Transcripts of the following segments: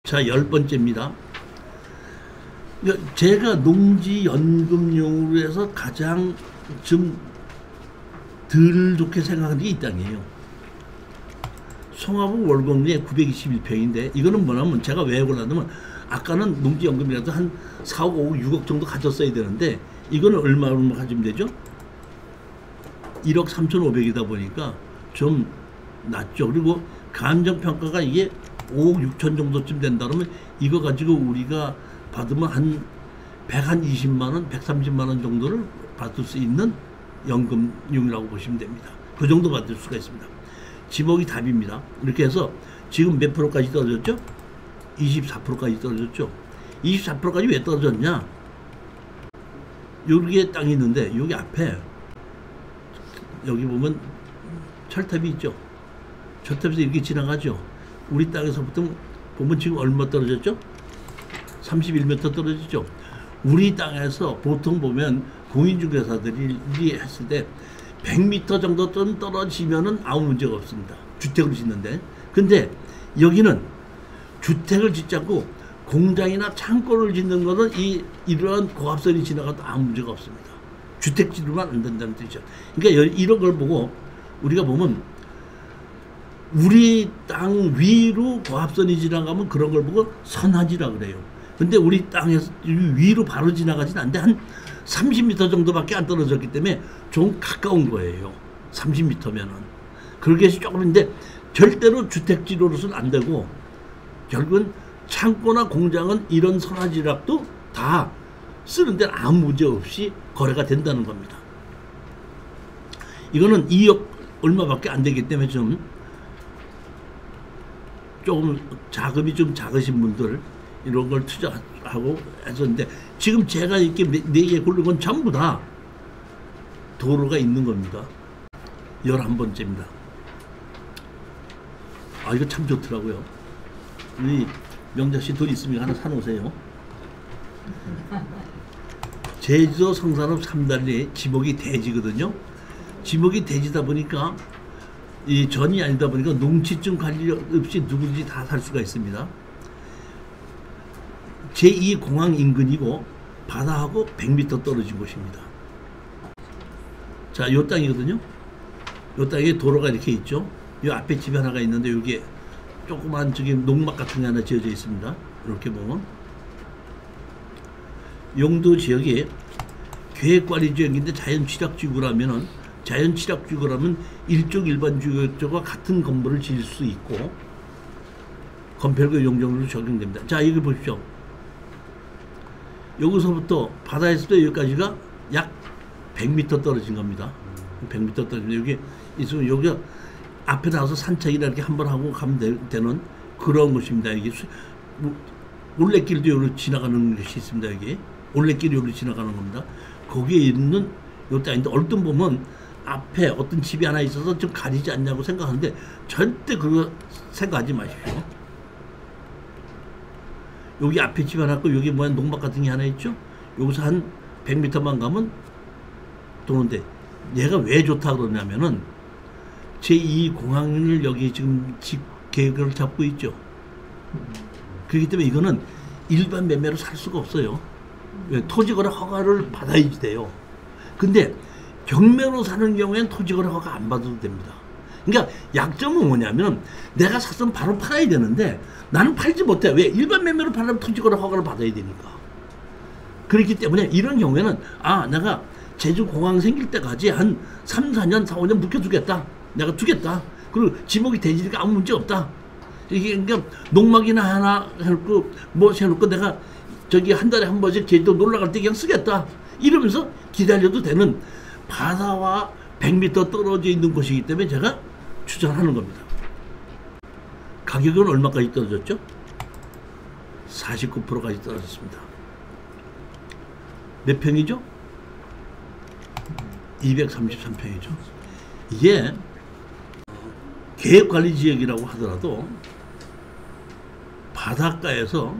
자, 10번째입니다. 제가 농지연금용으로 해서 가장 좀 덜 좋게 생각하는 게 이 땅이에요. 송화부 월곡리에 921평인데 이거는 뭐냐면 제가 왜 골랐냐면 아까는 농지연금이라도 한 4억, 5억, 6억 정도 가졌어야 되는데 이거는 얼마로 가지면 되죠? 1억 3,500이다 보니까 좀 낮죠. 그리고 감정평가가 이게 5억 6천 정도쯤 된다 그러면 이거 가지고 우리가 받으면 한 120만 원, 130만 원 정도를 받을 수 있는 연금용이라고 보시면 됩니다. 그 정도 받을 수가 있습니다. 지목이 답입니다. 이렇게 해서 지금 몇 프로까지 떨어졌죠? 24%까지 떨어졌죠. 24%까지 왜 떨어졌냐? 여기에 땅이 있는데 여기 앞에 여기 보면 철탑이 있죠. 철탑에서 이렇게 지나가죠. 우리 땅에서부터 보면 지금 얼마 떨어졌죠? 31m 떨어졌죠. 우리 땅에서 보통 보면 공인중개사들이 했을 때 100m 정도 좀 떨어지면은 아무 문제가 없습니다. 주택을 짓는데. 근데 여기는 주택을 짓지 않고 공장이나 창고를 짓는 거는 이러한 고압선이 지나가도 아무 문제가 없습니다. 주택지로만 안 된다는 뜻이죠. 그러니까 이런 걸 보고 우리가 보면 우리 땅 위로 고압선이 지나가면 그런 걸 보고 선하지라 그래요. 근데 우리 땅에서 위로 바로 지나가진 않는데 한 30m 정도밖에 안 떨어졌기 때문에 좀 가까운 거예요. 30m면은. 그렇게 해서 조금인데 절대로 주택지로서는 안 되고 결국은 창고나 공장은 이런 선화지락도 다 쓰는 데는 아무 문제 없이 거래가 된다는 겁니다. 이거는 2억 얼마밖에 안 되기 때문에 조금 자금이 좀 작으신 분들 이런 걸 투자하고 했었는데 지금 제가 이렇게 4개 고른 건 전부 다 도로가 있는 겁니다. 11번째입니다. 아, 이거 참 좋더라고요. 우리 명자씨 돈 있으면 하나 사놓으세요. 제주도 성산읍 3단리 지목이 대지거든요. 지목이 대지다 보니까 이 전이 아니다 보니까 농지증 관리 없이 누구든지 다 살 수가 있습니다. 제2공항 인근이고 바다하고 100m 떨어진 곳입니다. 자, 요 땅이거든요. 요 땅에 도로가 이렇게 있죠. 요 앞에 집 하나가 있는데 여기에 조그만 저기 농막 같은 게 하나 지어져 있습니다. 이렇게 보면 용도 지역이 계획관리지역인데 자연취락지구라면은 자연취락지구라면 일종 일반주택과 같은 건물을 지을 수 있고 건폐율과 용적률로 적용됩니다. 자, 여기 보십시오. 여기서부터 바다에서부터 여기까지가 약 100m 떨어진 겁니다. 100m 떨어지면 여기 있으면 여기가 앞에 나와서 산책이나 이렇게 한번 하고 가면 되는 그런 곳입니다. 여기 올레길도 여기로 지나가는 것이 있습니다. 여기 올레길이 여기로 지나가는 겁니다. 거기에 있는 요 땅인데 얼른 보면 앞에 어떤 집이 하나 있어서 좀 가리지 않냐고 생각하는데 절대 그거 생각하지 마십시오. 여기 앞에 집 하나 있고 여기 뭐야 농막 같은 게 하나 있죠. 여기서 한 100m만 가면 도는데 얘가 왜 좋다 그러냐면은 제2공항을 여기 지금 집 계획을 잡고 있죠. 그렇기 때문에 이거는 일반 매매로 살 수가 없어요. 토지거래 허가를 받아야지 돼요. 근데 경매로 사는 경우에는 토지거래 허가 안 받아도 됩니다. 그러니까 약점은 뭐냐면 내가 샀으면 바로 팔아야 되는데 나는 팔지 못해. 왜? 일반 매매로 팔려면 토지거래 허가를 받아야 되니까. 그렇기 때문에 이런 경우에는 내가 제주공항 생길 때까지 한 3, 4년, 4, 5년 묵혀두겠다. 내가 두겠다. 그리고 지목이 되지니까 아무 문제 없다. 이게 그러니까 농막이나 하나 해놓고 뭐 해놓고 내가 저기 한 달에 한 번씩 제주도 놀러 갈 때 그냥 쓰겠다. 이러면서 기다려도 되는 바다와 100m 떨어져 있는 곳이기 때문에 제가 추천하는 겁니다. 가격은 얼마까지 떨어졌죠? 49%까지 떨어졌습니다. 몇 평이죠? 233평이죠. 이게 계획관리지역이라고 하더라도 바닷가에서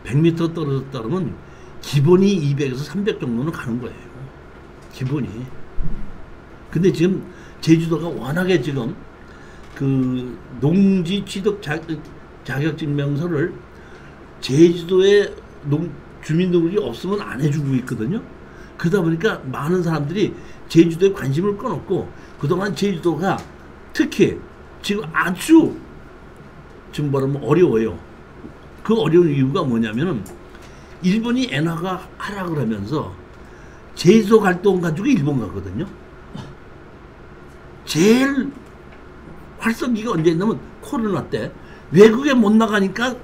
100m 떨어졌다 그러면 기본이 200에서 300 정도는 가는 거예요. 기본이. 근데 지금 제주도가 워낙에 지금 그 농지 취득 자격증명서를 제주도에 주민등록이 없으면 안 해주고 있거든요. 그러다 보니까 많은 사람들이 제주도에 관심을 꺼놓고 그동안 제주도가 특히 지금 아주 지금 뭐라면 어려워요. 그 어려운 이유가 뭐냐면은 일본이 엔화가 하락을 하면서 제주도 갈 돈 가지고 일본 가거든요. 제일 활성기가 언제 있냐면 코로나 때 외국에 못 나가니까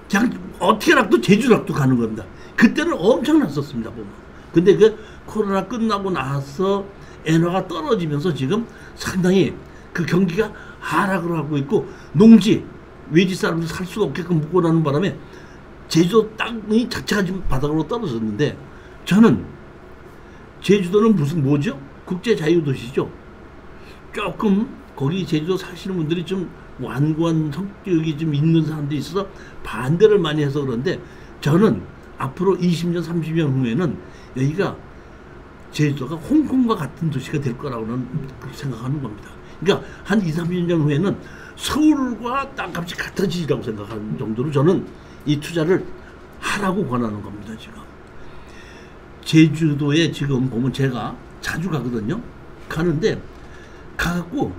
그냥 어떻게라도 제주라도 가는 겁니다. 그때는 엄청났었습니다 보면. 근데 그 코로나 끝나고 나서 엔화가 떨어지면서 지금 상당히 그 경기가 하락을 하고 있고 농지 외지 사람들 살 수가 없게끔 묶어놓는 바람에 제주도 땅이 자체가 지금 바닥으로 떨어졌는데 저는 제주도는 무슨 뭐죠? 국제 자유도시죠. 조금 거기 제주도 사시는 분들이 좀 완고한 성격이 좀 있는 사람들이 있어서 반대를 많이 해서 그런데 저는 앞으로 20년, 30년 후에는 여기가 제주도가 홍콩과 같은 도시가 될 거라고는 생각하는 겁니다. 그러니까 한 2, 30년 후에는 서울과 땅값이 같아지리라고 생각하는 정도로 저는 이 투자를 하라고 권하는 겁니다. 지금 제주도에 지금 보면 제가 자주 가거든요. 가는데 가갖고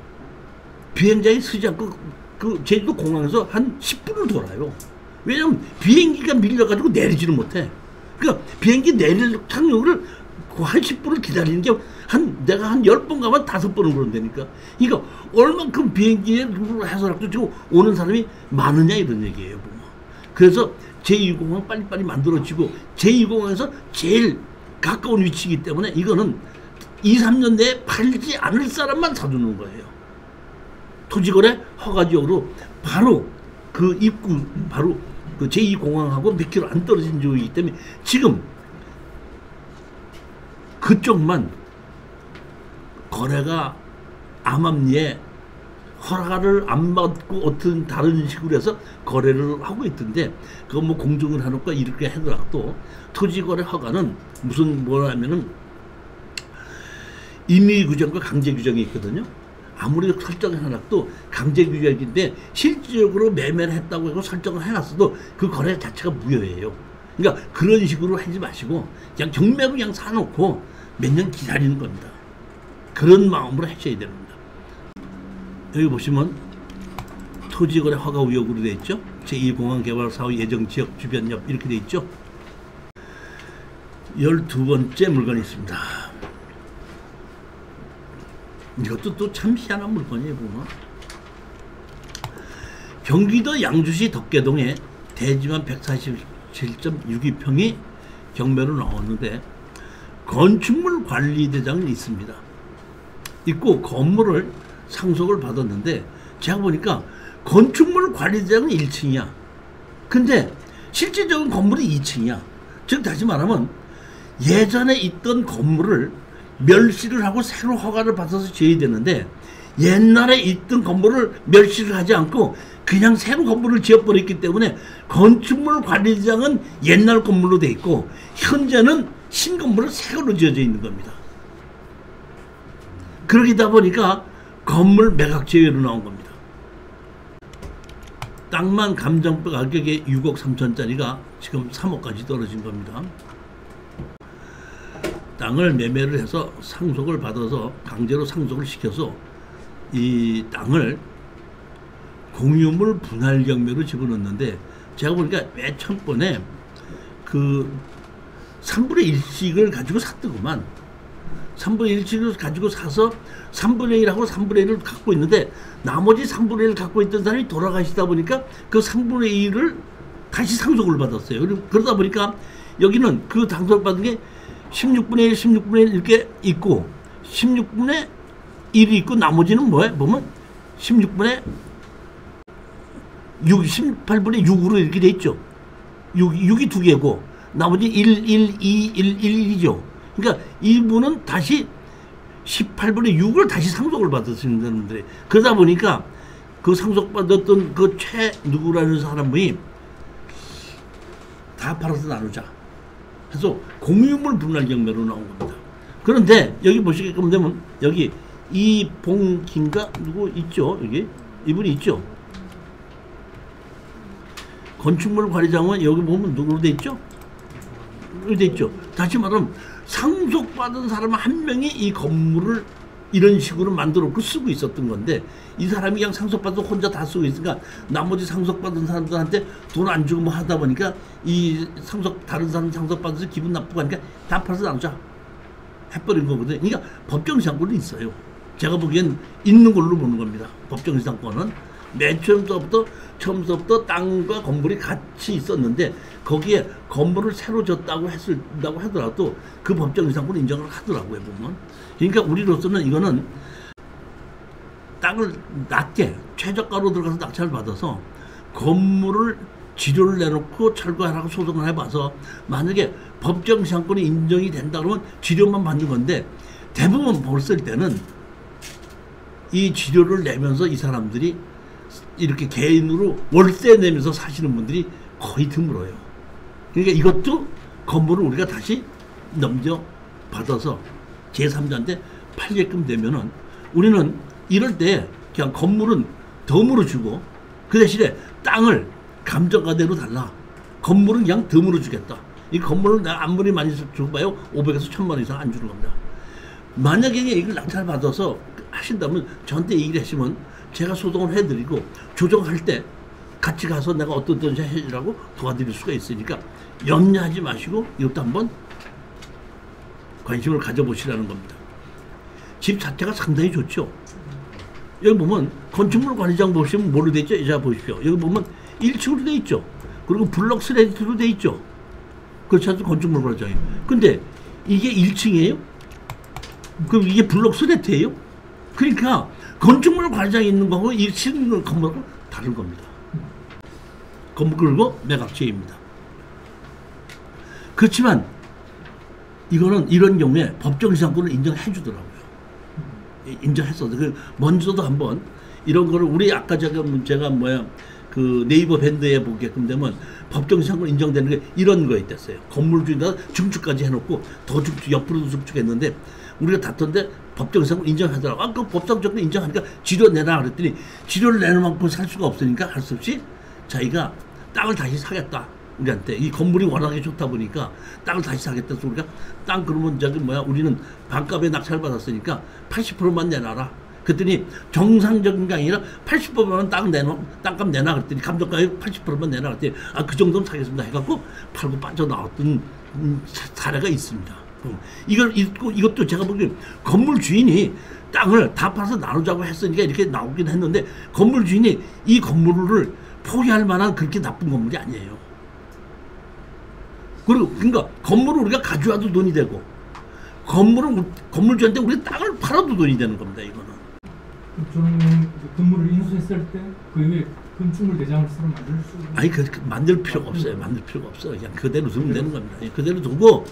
비행장에 서지 않고 그 제주도 공항에서 한 10분을 돌아요. 왜냐면 비행기가 밀려가지고 내리지를 못해. 그러니까 비행기 내릴 착륙을 한 10분을 기다리는 게 내가 한 10번 가면 5번은 그런다니까. 그러니까 얼만큼 비행기에 해서라도 지금 오는 사람이 많으냐 이런 얘기예요. 보면. 그래서 제2공항 빨리빨리 만들어지고 제2공항에서 제일 가까운 위치이기 때문에 이거는 2, 3년 내에 팔지 않을 사람만 사두는 거예요. 토지거래 허가지역으로 바로 그 입구 바로 그 제2공항하고 몇 킬로 안 떨어진 지역이기 때문에 지금 그쪽만 거래가 암암리에 허가를 안 받고 어떤 다른 식으로 해서 거래를 하고 있던데 그거 뭐 공정을 해놓고 이렇게 하더라도 토지거래 허가는 무슨 뭐냐면은 임의규정과 강제규정이 있거든요. 아무리 설정을 해놔도 강제규정인데 실질적으로 매매를 했다고 해서 설정을 해놨어도 그 거래 자체가 무효예요. 그러니까 그런 식으로 하지 마시고 그냥 경매로 그냥 사놓고 몇 년 기다리는 겁니다. 그런 마음으로 하셔야 됩니다. 여기 보시면 토지거래 허가 의혹으로 되어 있죠. 제2공항 개발 사후 예정 지역 주변 옆 이렇게 되어 있죠. 12번째 물건이 있습니다. 이것도 또 참 희한한 물건이에요. 보면 경기도 양주시 덕계동에 대지만 147.62평이 경매로 나왔는데 건축물 관리대장이 있습니다. 있고 건물을 상속을 받았는데 제가 보니까 건축물 관리대장은 1층이야. 근데 실질적인 건물이 2층이야. 즉 다시 말하면 예전에 있던 건물을 멸시를 하고 새로 허가를 받아서 지어야 되는데 옛날에 있던 건물을 멸시를 하지 않고 그냥 새로 건물을 지어버렸기 때문에 건축물 관리장은 옛날 건물로 돼 있고 현재는 신건물을 새로 지어져 있는 겁니다. 그러다 보니까 건물 매각 제외로 나온 겁니다. 땅만 감정가 가격에 6억 3천짜리가 지금 3억까지 떨어진 겁니다. 땅을 매매를 해서 상속을 받아서 강제로 상속을 시켜서 이 땅을 공유물 분할 경매로 집어넣는데 제가 보니까 매 첫번에 그 3분의 1씩을 가지고 샀더구만. 3분의 1씩을 가지고 사서 3분의 1하고 3분의 1을 갖고 있는데 나머지 3분의 1을 갖고 있던 사람이 돌아가시다 보니까 그 3분의 1을 다시 상속을 받았어요. 그러다 보니까 여기는 그 상속을 받은 게 16분의 1, 16분의 1 이렇게 있고 16분의 1이 있고 나머지는 뭐야? 보면 16분의 6, 18분의 6으로 이렇게 돼 있죠. 6이 두 개고 나머지 1, 1, 2, 1, 1이죠. 그러니까 이분은 다시 18분의 6을 다시 상속을 받으시는 분들이 그러다 보니까 그 상속받았던 그 누구라는 사람이 다 팔아서 나누자 해서 공유물 분할 경매로 나온 겁니다. 그런데 여기 보시게끔 되면 여기 이봉kin가 누구 있죠? 여기 이분이 있죠. 건축물 관리장은 여기 보면 누구로 돼 있죠? 누구로 돼 있죠. 다시 말하면 상속받은 사람 한 명이 이 건물을 이런 식으로 만들어놓고 쓰고 있었던 건데, 이 사람이 그냥 상속받아서 혼자 다 쓰고 있으니까 나머지 상속받은 사람들한테 돈 안 주고 뭐 하다 보니까 이 다른 사람 상속받아서 기분 나쁘고 하니까 다 팔아서 나누자 해버린 거거든요. 그러니까 법정지상권은 있어요. 제가 보기엔 있는 걸로 보는 겁니다. 법정지상권은 맨 처음부터 땅과 건물이 같이 있었는데, 거기에 건물을 새로 졌다고 하더라도 그 법정지상권을 인정을 하더라고요, 보면. 그러니까 우리로서는 이거는 땅을 낮게 최저가로 들어가서 낙찰을 받아서 건물을 지료를 내놓고 철거하라고 소송을 해봐서, 만약에 법정지상권이 인정이 된다 그러면 지료만 받는 건데, 대부분 봤을 때는 이 지료를 내면서 이 사람들이 이렇게 개인으로 월세 내면서 사시는 분들이 거의 드물어요. 그러니까 이것도 건물을 우리가 다시 넘겨받아서 제3자한테 팔게끔 되면은, 우리는 이럴 때 그냥 건물은 덤으로 주고 그 대신에 땅을 감정가대로 달라. 건물은 그냥 덤으로 주겠다. 이 건물을 내가 아무리 많이 줘봐요 500에서 1000만 원 이상 안 주는 겁니다. 만약에 이걸 낙찰 받아서 하신다면 저한테 얘기를 하시면 제가 소송을 해드리고 조정할 때 같이 가서 내가 어떻든지 해주라고 도와드릴 수가 있으니까 염려하지 마시고 이것도 한번 관심을 가져보시라는 겁니다. 집 자체가 상당히 좋죠. 여기 보면 건축물 관리장 보시면 뭘로 돼 있죠? 이자 보십시오. 여기 보면 1층으로 돼 있죠. 그리고 블럭 슬레이트로 돼 있죠. 그렇지 않습니까? 건축물 관리장이. 근데 이게 1층이에요? 그럼 이게 블럭 슬레이트예요? 그러니까 건축물 관리장이 있는 거하고 1층 건물하고 다른 겁니다. 건물 그리고 매각지입니다. 그렇지만 이거는 이런 경우에 법정지상권을 인정해 주더라고요. 인정했어도 먼저도 한번 이런 거를 우리 아까 제가 그 네이버 밴드에 보게끔 되면 법정지상권 인정되는 게 이런 거에 있댔어요. 건물주에다 증축까지 해놓고 더 증축 옆으로도 증축했는데 우리가 다퉜는데 법정지상권 인정하더라고. 아, 그 법정지상권 인정하니까 지료 내라 그랬더니 지료를 내는 만큼 살 수가 없으니까 할 수 없이 자기가 땅을 다시 사겠다. 우리한테 이 건물이 워낙에 좋다 보니까 땅을 다시 사겠다. 그래서 우리가 땅 그러면 우리는 반값에 낙찰 받았으니까 80%만 내놔라. 그랬더니 정상적인 게 아니라 80%만 땅값 내놔 그랬더니 감정가에 80%만 내놔 그랬더니 아, 그 정도는 사겠습니다 해갖고 팔고 빠져나왔던 사례가 있습니다. 이것도 제가 보기엔 건물 주인이 땅을 다 팔아서 나누자고 했으니까 이렇게 나오긴 했는데, 건물 주인이 이 건물을 포기할 만한 그렇게 나쁜 건물이 아니에요. 그러니까 건물을 우리가 가져와도 돈이 되고, 건물주한테 우리 땅을 팔아도 돈이 되는 겁니다. 이거는. 저는 건물을 인수했을 때 그 위에 건축물 대장을 새로 만들 수 있는. 아니 만들 필요가 없어요. 만들 필요가 없어요. 그냥 그대로 두면 되는 겁니다. 그대로 두고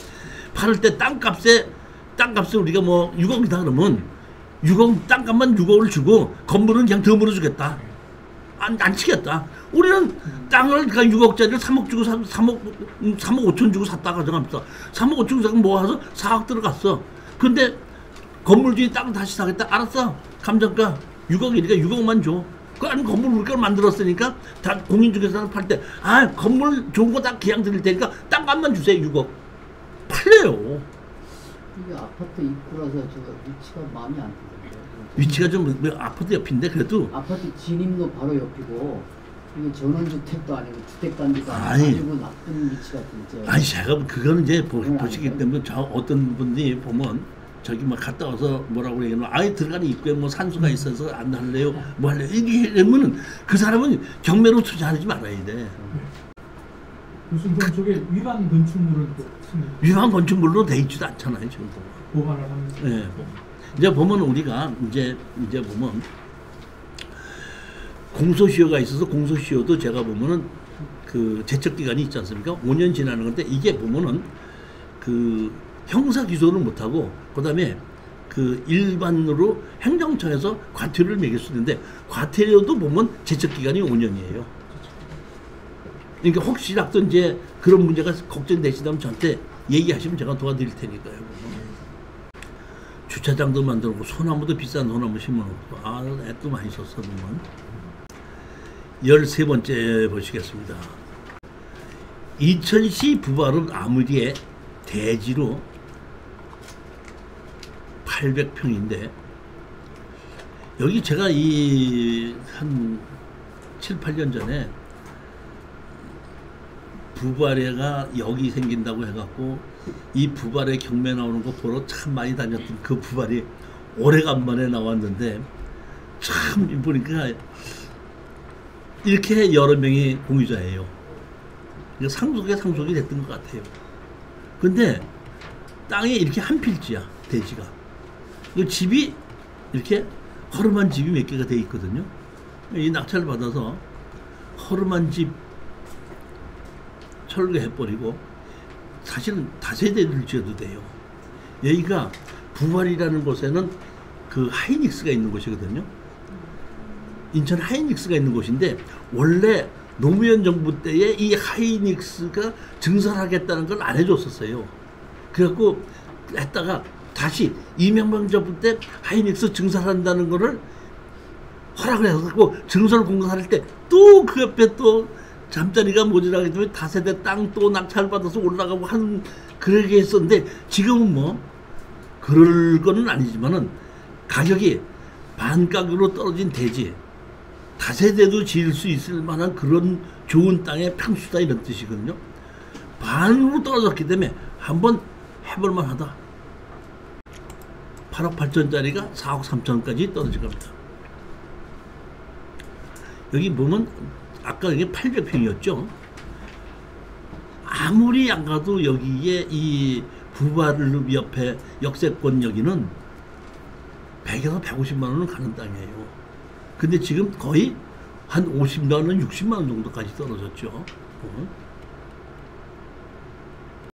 팔을 때 땅값을 우리가 뭐 6억이다 그러면 6억 땅값만 6억을 주고 건물은 그냥 덤으로 주겠다. 안 치겠다. 우리는 땅을 6억짜리를 3억 주고 3억 5천 주고 샀다 가정합니다. 3억 5천 주고 모아서 4억 들어갔어. 근데 건물주인 땅 다시 사겠다. 알았어. 감정가 6억이니까 6억만 줘. 그 아니 건물 우리 걸 만들었으니까 다 공인중개사를 팔 때 건물 좋은 거 다 기양 드릴 테니까 땅값만 주세요. 6억. 팔려요. 이게 아파트 입구라서 저 위치가 마음에 안 들어요. 위치가 좀 아파트 옆인데 그래도 아파트 진입로 바로 옆이고 이게 전원주택도 아니고 주택단지도 아니고 나쁜 위치가 진짜. 아니 제가 그거는 이제 보시기 때문에 저 어떤 분이 보면 저기 막 갔다 와서 뭐라고 그러냐면 아예 들어가는 입구에 뭐 산소가 있어서 안 할래요 뭐 할래요 이러면은 그 사람은 경매로 투자하지 말아야 돼. 무슨 그럼 저게 위반 건축물은 또 위반 건축물로 돼 있지도 않잖아요 지금. 보관을 하면서. 네. 이제 보면 우리가 이제 보면 공소시효가 있어서 공소시효도 제가 보면은 그 제척 기간이 있지 않습니까? 5년 지나는 건데 이게 보면은 그 형사 기소를 못 하고 그다음에 그 일반으로 행정처에서 과태료를 매길 수 있는데 과태료도 보면 제척 기간이 5년이에요. 그러니까 혹시라도 이제 그런 문제가 걱정되시다면 저한테 얘기하시면 제가 도와드릴 테니까요. 주차장도 만들고 소나무도 비싼 소나무 심어놓고 애도 많이 썼어 보면. 13번째 보시겠습니다. 인천시 부발은 아무리의 대지로 800평인데 여기 제가 이 한 7, 8년 전에 부발해가 여기 생긴다고 해갖고 이 부발의 경매 나오는 거 보러 참 많이 다녔던 그 부발이 오래간만에 나왔는데 참 보니까 이렇게 여러 명이 공유자예요. 상속이 됐던 것 같아요. 근데 땅이 이렇게 한 필지야, 대지가. 이 집이 이렇게 허름한 집이 몇 개가 돼 있거든요. 이 낙찰을 받아서 허름한 집 철거해버리고 사실은 다세대를 지어도 돼요. 여기가 부발이라는 곳에는 그 하이닉스가 있는 곳이거든요. 인천 하이닉스가 있는 곳인데 원래 노무현 정부 때에 이 하이닉스가 증설하겠다는 걸 안 해줬었어요. 그래갖고 했다가 다시 이명박 정부 때 하이닉스 증설한다는 거를 허락을 해서 증설 공사할 때 또 그 옆에 또 잠자리가 모자라기 때문에 다세대 땅 또 낙찰받아서 올라가고 하는 그러게 했었는데 지금은 뭐 그럴 거는 아니지만은 가격이 반가격으로 떨어진 대지 다세대도 지을 수 있을 만한 그런 좋은 땅의 평수다 이런 뜻이거든요. 반으로 떨어졌기 때문에 한번 해볼 만하다. 8억 8천짜리가 4억 3천까지 떨어질 겁니다. 여기 보면 아까 이게 800평이었죠. 아무리 안 가도 여기에 이 부발읍 옆에 역세권 여기는 100에서 150만 원은 가는 땅이에요. 근데 지금 거의 한 50만 원, 60만 원 정도까지 떨어졌죠.